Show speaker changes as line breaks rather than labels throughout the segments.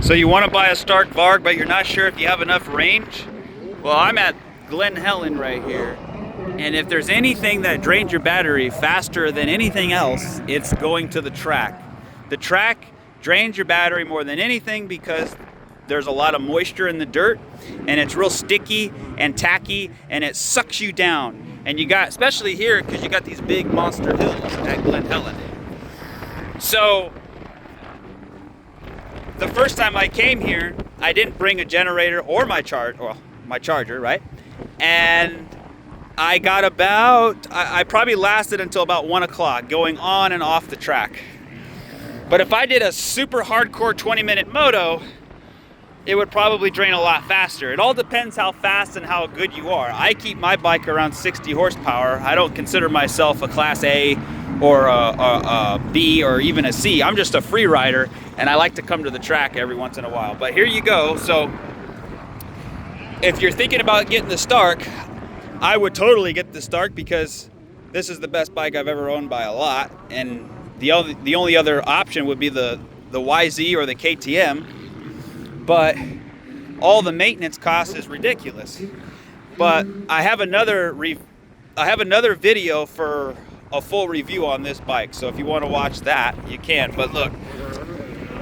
So you want to buy a Stark Varg, but you're not sure if you have enough range? Well, I'm at Glen, Helen right here. And if there's anything that drains your battery faster than anything else, it's going to the track. The track drains your battery more than anything because there's a lot of moisture in the dirt and it's real sticky and tacky and it sucks you down. And you got, especially here, because you got these big monster hills at Glen Helen. So the first time I came here, I didn't bring a generator or my charger, right? And I got I probably lasted until about 1 o'clock going on and off the track. But if I did a super hardcore 20-minute moto, it would probably drain a lot faster. It all depends how fast and how good you are. I keep my bike around 60 horsepower. I don't consider myself a class A or a B or even a C. I'm just a free rider, and I like to come to the track every once in a while. But here you go. So if you're thinking about getting the Stark, I would totally get the Stark because this is the best bike I've ever owned by a lot. And the only other option would be the YZ or the KTM. But all the maintenance cost is ridiculous. But I have another video for a full review on this bike. So if you want to watch that, you can. But look,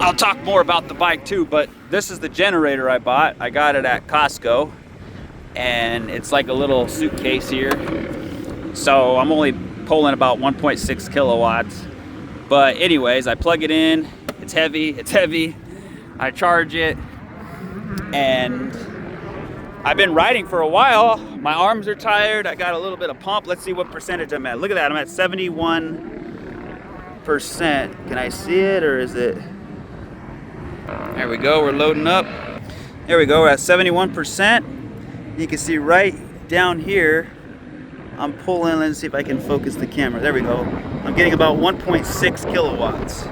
I'll talk more about the bike too, but this is the generator I bought. I got it at Costco, and it's like a little suitcase here. So I'm only pulling about 1.6 kilowatts. But anyways, I plug it in. It's heavy. I charge it, and I've been riding for a while. My arms are tired. I got a little bit of pump. Let's see what percentage I'm at. Look at that, I'm at 71%. Can I see it, or is it? There we go, we're loading up. There we go, we're at 71%. You can see right down here, I'm pulling, let's see if I can focus the camera. There we go. I'm getting about 1.6 kilowatts.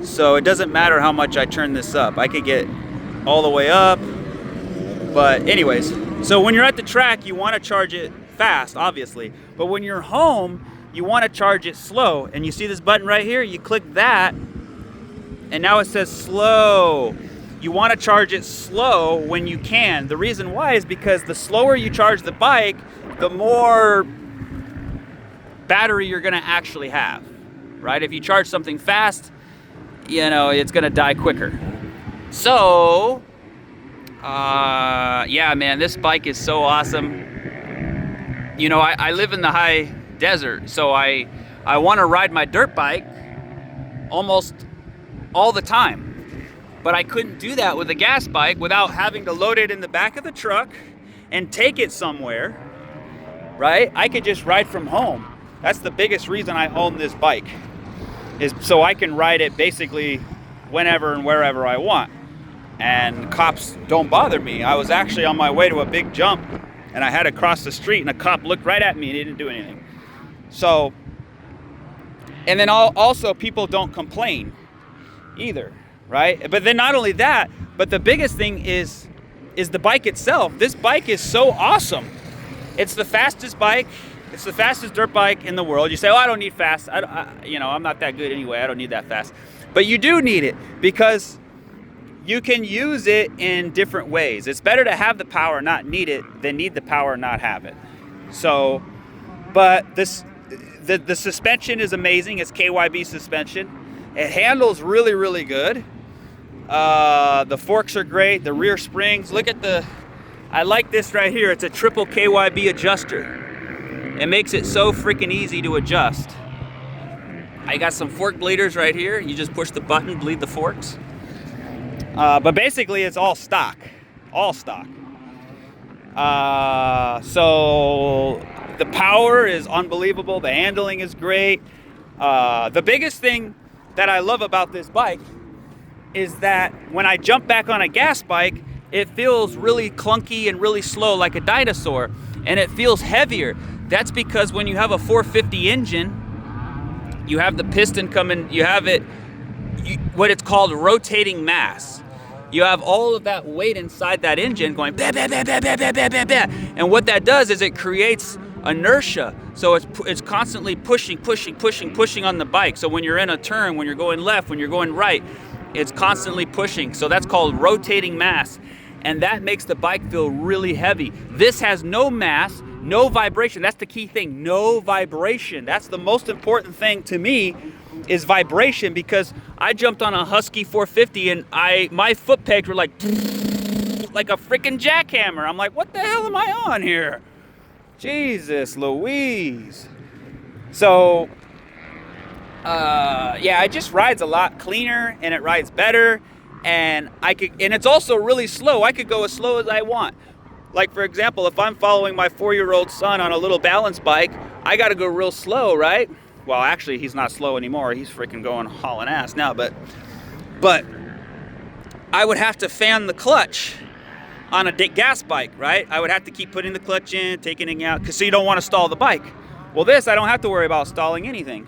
So it doesn't matter how much I turn this up. I could get all the way up. But anyways, so when you're at the track, you want to charge it fast, obviously. But when you're home, you want to charge it slow. And you see this button right here? You click that, and now it says slow. You want to charge it slow when you can. The reason why is because the slower you charge the bike, the more battery you're going to actually have, right? If you charge something fast, you know, it's going to die quicker. So yeah, man, this bike is so awesome. You know, I live in the high desert, so I want to ride my dirt bike almost all the time. But I couldn't do that with a gas bike without having to load it in the back of the truck and take it somewhere, right? I could just ride from home. That's the biggest reason I own this bike, is so I can ride it basically whenever and wherever I want. And cops don't bother me. I was actually on my way to a big jump, and I had to cross the street, and a cop looked right at me and he didn't do anything. So, and then also people don't complain either, right? But then not only that, but the biggest thing is the bike itself. This bike is so awesome. It's the fastest bike. It's the fastest dirt bike in the world. You say, oh, I don't need fast. I'm not that good anyway. I don't need that fast. But you do need it because you can use it in different ways. It's better to have the power, not need it, than need the power, not have it. So, but the suspension is amazing. It's KYB suspension. It handles really, really good. The forks are great. The rear springs. Look at I like this right here. It's a triple KYB adjuster. It makes it so freaking easy to adjust. I got some fork bleeders right here. You just push the button, bleed the forks. But basically it's all stock. So the power is unbelievable. The handling is great. The biggest thing that I love about this bike is that when I jump back on a gas bike, it feels really clunky and really slow like a dinosaur, and it feels heavier. That's because when you have a 450 engine, you have the piston coming, you have what it's called rotating mass. You have all of that weight inside that engine going bah, bah, bah, bah, bah, bah, bah, bah, bah. And what that does is it creates inertia. So it's constantly pushing on the bike. So when you're in a turn, when you're going left, when you're going right, It's constantly pushing. So that's called rotating mass. And that makes the bike feel really heavy. This has no mass, no vibration. That's the key thing, no vibration. That's the most important thing to me, is vibration, because I jumped on a Husky 450 and my foot pegs were like a freaking jackhammer. I'm like, what the hell am I on here? Jesus Louise. So, yeah, it just rides a lot cleaner and it rides better. And it's also really slow. I could go as slow as I want. Like, for example, if I'm following my 4-year-old son on a little balance bike, I got to go real slow, right? Well, actually, he's not slow anymore. He's freaking going hauling ass now. But I would have to fan the clutch on a gas bike, right? I would have to keep putting the clutch in, taking it out, so you don't want to stall the bike. Well, this, I don't have to worry about stalling anything.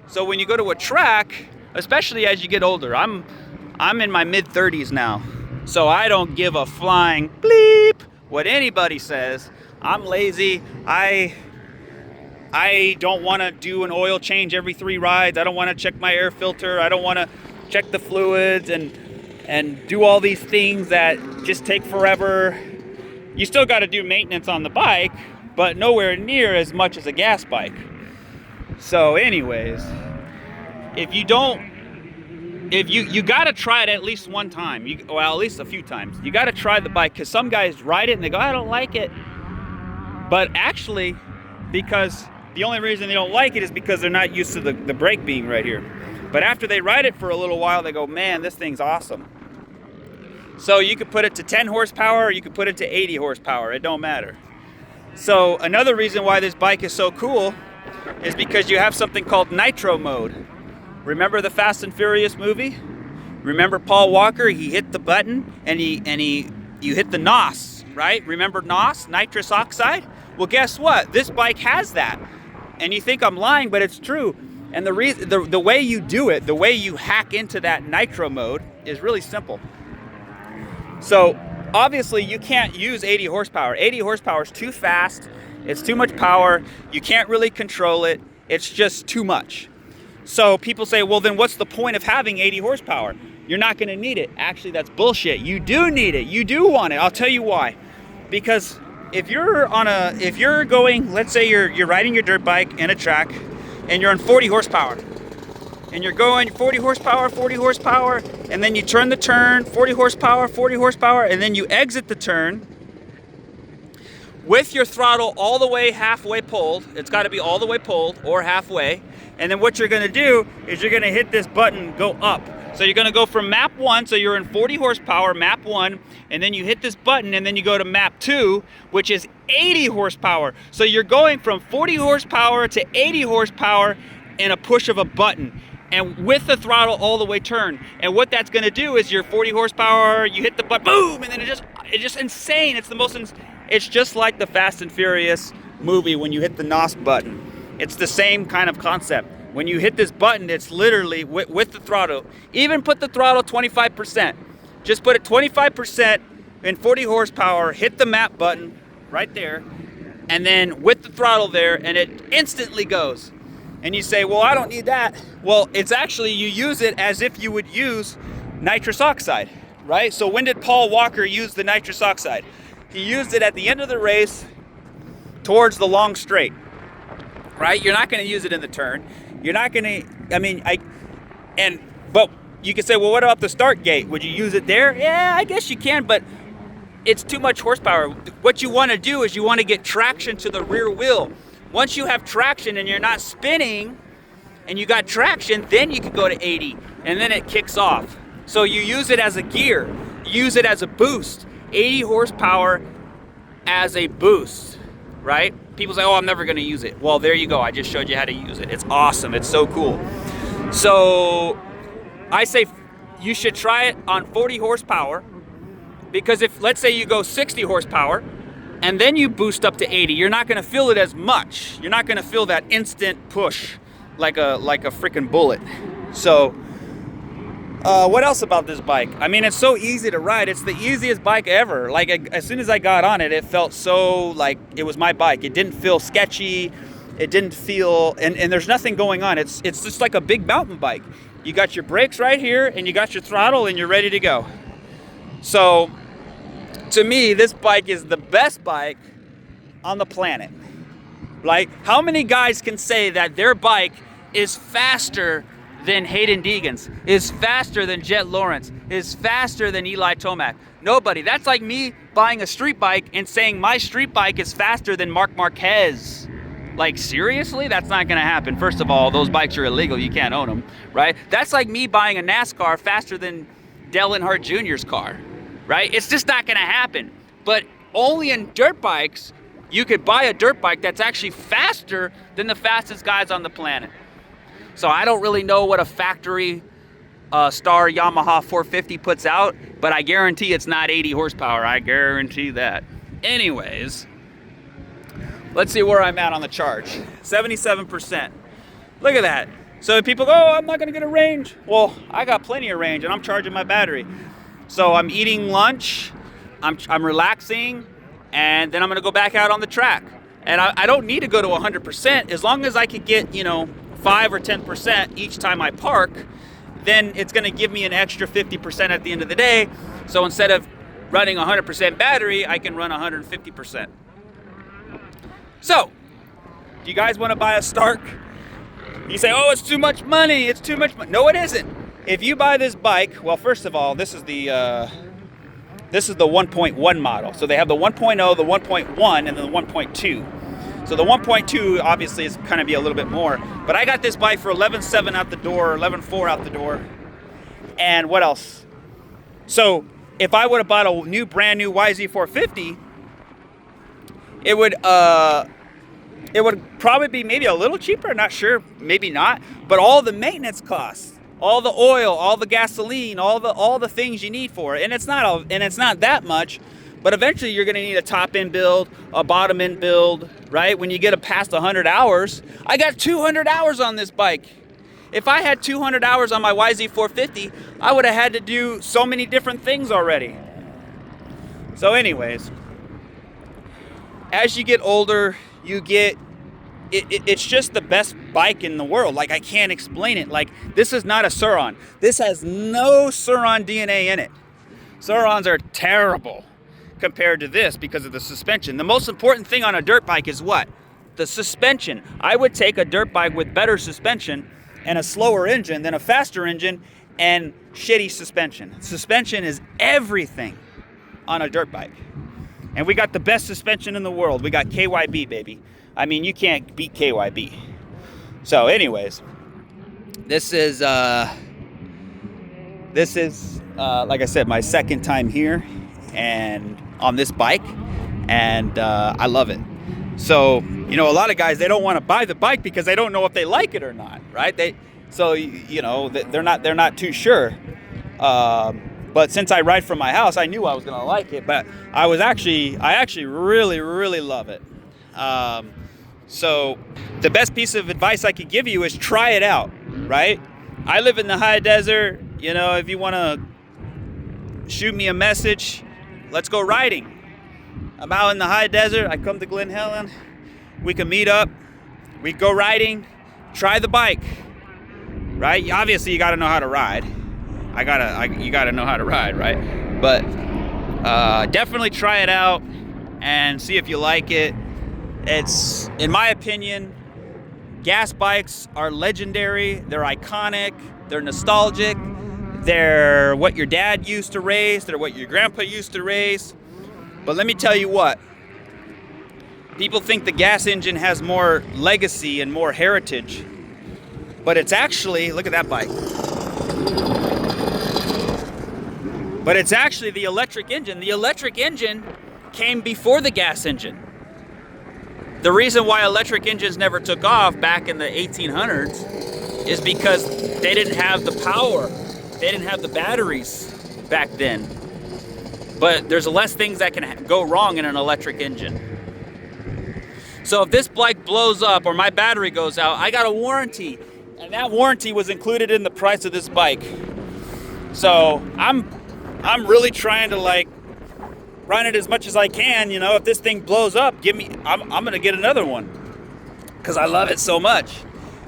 So when you go to a track, especially as you get older, I'm in my mid-30s now, so I don't give a flying bleep what anybody says. I'm lazy. I don't want to do an oil change every 3 rides. I don't want to check my air filter. I don't want to check the fluids and do all these things that just take forever. You still got to do maintenance on the bike, but nowhere near as much as a gas bike. So anyways, if you got to try it at least one time, well, at least a few times. You got to try the bike, because some guys ride it and they go, I don't like it. But actually, because the only reason they don't like it is because they're not used to the brake beam right here. But after they ride it for a little while, they go, man, this thing's awesome. So you could put it to 10 horsepower or you could put it to 80 horsepower. It don't matter. So another reason why this bike is so cool is because you have something called Nitro mode. Remember the Fast and Furious movie? Remember Paul Walker? He hit the button and you hit the NOS, right? Remember NOS, nitrous oxide? Well, guess what? This bike has that. And you think I'm lying, but it's true. And the way you do it, the way you hack into that nitro mode is really simple. So obviously you can't use 80 horsepower. 80 horsepower is too fast. It's too much power. You can't really control it. It's just too much. So people say, well, then what's the point of having 80 horsepower? You're not going to need it. Actually, that's bullshit. You do need it. You do want it. I'll tell you why. Because if you're going, let's say you're riding your dirt bike in a track and you're on 40 horsepower and you're going 40 horsepower, and then you turn the turn, 40 horsepower, and then you exit the turn with your throttle all the way halfway pulled. It's got to be all the way pulled or halfway. And then what you're going to do is you're going to hit this button, go up. So you're going to go from map 1, so you're in 40 horsepower, map 1, and then you hit this button, and then you go to map 2, which is 80 horsepower. So you're going from 40 horsepower to 80 horsepower in a push of a button, and with the throttle all the way turned. And what that's going to do is your 40 horsepower, you hit the button, boom, and then it's just insane. It's just like the Fast and Furious movie when you hit the NOS button. It's the same kind of concept. When you hit this button, it's literally with the throttle. Even put the throttle 25%. Just put it 25% in 40 horsepower, hit the map button right there, and then with the throttle there, and it instantly goes. And you say, well, I don't need that. Well, it's actually, you use it as if you would use nitrous oxide, right? So when did Paul Walker use the nitrous oxide? He used it at the end of the race towards the long straight, right? You're not going to use it in the turn. You're not going to, but you can say, well, what about the start gate? Would you use it there? Yeah, I guess you can, but it's too much horsepower. What you want to do is you want to get traction to the rear wheel. Once you have traction and you're not spinning and you got traction, then you can go to 80 and then it kicks off. So you use it as a gear, use it as a boost. 80 horsepower as a boost, right? People say, oh, I'm never going to use it. Well, there you go. I just showed you how to use it. It's awesome. It's so cool. So I say you should try it on 40 horsepower, because if, let's say you go 60 horsepower and then you boost up to 80, you're not going to feel it as much. You're not going to feel that instant push like a freaking bullet. So what else about this bike? I mean, it's so easy to ride. It's the easiest bike ever. Like, as soon as I got on it, it felt so like it was my bike. It didn't feel sketchy. It didn't feel, and there's nothing going on. It's just like a big mountain bike. You got your brakes right here, and you got your throttle, and you're ready to go. So, to me, this bike is the best bike on the planet. Like, how many guys can say that their bike is faster than Hayden Deegan's, is faster than Jet Lawrence, is faster than Eli Tomac? Nobody. That's like me buying a street bike and saying my street bike is faster than Marc Marquez. Like, seriously? That's not going to happen. First of all, those bikes are illegal. You can't own them, right? That's like me buying a NASCAR faster than Dale Earnhardt Jr.'s car, right? It's just not going to happen. But only in dirt bikes, you could buy a dirt bike that's actually faster than the fastest guys on the planet. So I don't really know what a factory star Yamaha 450 puts out, but I guarantee it's not 80 horsepower. I guarantee that. Anyways, let's see where I'm at on the charge. 77%. Look at that. So people go, oh, I'm not going to get a range. Well, I got plenty of range, and I'm charging my battery. So I'm eating lunch, I'm relaxing, and then I'm going to go back out on the track. And I don't need to go to 100%. As long as I could get, 5 or 10% each time I park, then it's going to give me an extra 50% at the end of the day. So instead of running 100% battery, I can run 150%. So, do you guys want to buy a Stark? You say, oh, it's too much money. It's too much money. No, it isn't. If you buy this bike, well, first of all, this is the 1.1 model. So they have the 1.0, the 1.1, and then the 1.2. So the 1.2 obviously is kind of be a little bit more. But I got this bike for $11,700 out the door, $11,400 out the door. And what else? So if I would have bought a brand new YZ450, it would probably be maybe a little cheaper, not sure, maybe not. But all the maintenance costs, all the oil, all the gasoline, all the things you need for it, and it's not that much. But eventually you're going to need a top end build, a bottom end build, right? When you get past 100 hours, I got 200 hours on this bike. If I had 200 hours on my YZ450, I would have had to do so many different things already. So anyways, as you get older, it's just the best bike in the world. Like, I can't explain it. Like, this is not a Sur-Ron. This has no Sur-Ron DNA in it. Sur-Rons are terrible compared to this because of the suspension. The most important thing on a dirt bike is what? The suspension. I would take a dirt bike with better suspension and a slower engine than a faster engine and shitty suspension. Suspension is everything on a dirt bike. And we got the best suspension in the world. We got KYB, baby. I mean, you can't beat KYB. So anyways, this is like I said, my second time here and on this bike, and I love it. So, a lot of guys, they don't want to buy the bike because they don't know if they like it or not, right? They're not too sure. But since I ride from my house, I knew I was going to like it, but I actually really, really love it. So the best piece of advice I could give you is try it out, right? I live in the high desert. If you want to shoot me a message, let's go riding. I'm out in the high desert. I come to Glen, Helen. We can meet up. We go riding. Try the bike, right? Obviously, you got to know how to ride. You got to know how to ride, right? But definitely try it out and see if you like it. It's, in my opinion, gas bikes are legendary. They're iconic. They're nostalgic. They're what your dad used to race. They're what your grandpa used to race. But let me tell you what. People think the gas engine has more legacy and more heritage. But it's actually, look at that bike. But it's actually the electric engine. The electric engine came before the gas engine. The reason why electric engines never took off back in the 1800s is because they didn't have the power. They didn't have the batteries back then. But there's less things that can go wrong in an electric engine. So if this bike blows up or my battery goes out, I got a warranty. And that warranty was included in the price of this bike. So I'm really trying to run it as much as I can. If this thing blows up, I'm gonna get another one because I love it so much.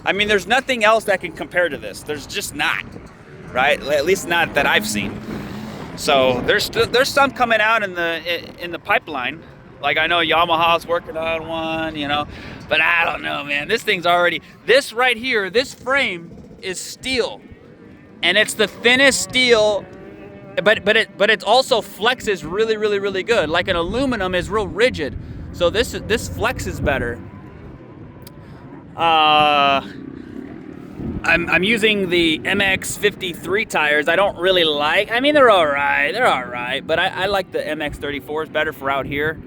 I mean, there's nothing else that can compare to this. There's just not, right? At least not that I've seen. So there's some coming out in the pipeline. Like I know Yamaha's working on one, you know, but I don't know, man. This thing's already, this right here, this frame is steel, and it's the thinnest steel, but it also flexes really good. Like an aluminum is real rigid, so this flexes better. I'm using the MX-53 tires. I don't really like, I mean, they're all right, but I like the MX-34s better for out here,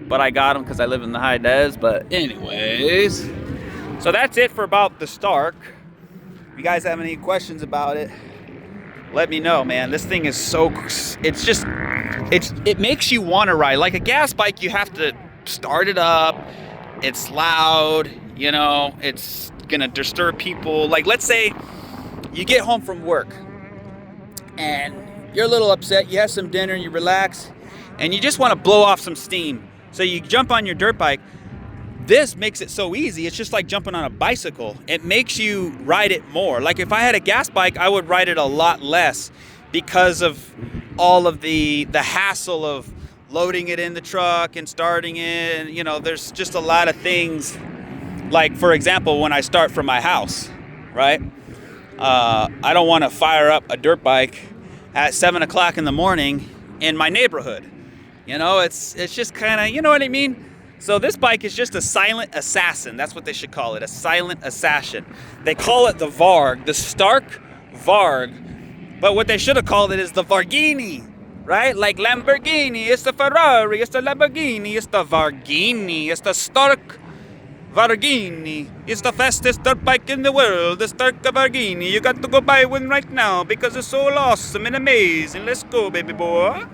but I got them because I live in the high des. But anyways, so that's it for about the Stark. If you guys have any questions about it, let me know, man. This thing is so, it makes you want to ride. Like a gas bike, you have to start it up. It's loud, you know, it's gonna disturb people. Like, let's say you get home from work and you're a little upset, you have some dinner, you relax, and you just want to blow off some steam. So you jump on your dirt bike. This makes it so easy. It's just like jumping on a bicycle. It makes you ride it more. Like if I had a gas bike, I would ride it a lot less because of all of the hassle of loading it in the truck and starting it. And, you know, there's just a lot of things. Like, for example, when I start from my house, right? I don't want to fire up a dirt bike at 7 o'clock in the morning in my neighborhood. You know, it's just kind of, you know what I mean? So this bike is just a silent assassin. That's what they should call it, a silent assassin. They call it the Varg, the Stark Varg. But what they should have called it is the Varghini, right? Like Lamborghini, it's the Ferrari, it's the Lamborghini, it's the Varghini, it's the Stark Varghini. It's the fastest dirt bike in the world, the Stark Varghini. You got to go buy one right now because it's so awesome and amazing. Let's go, baby boy.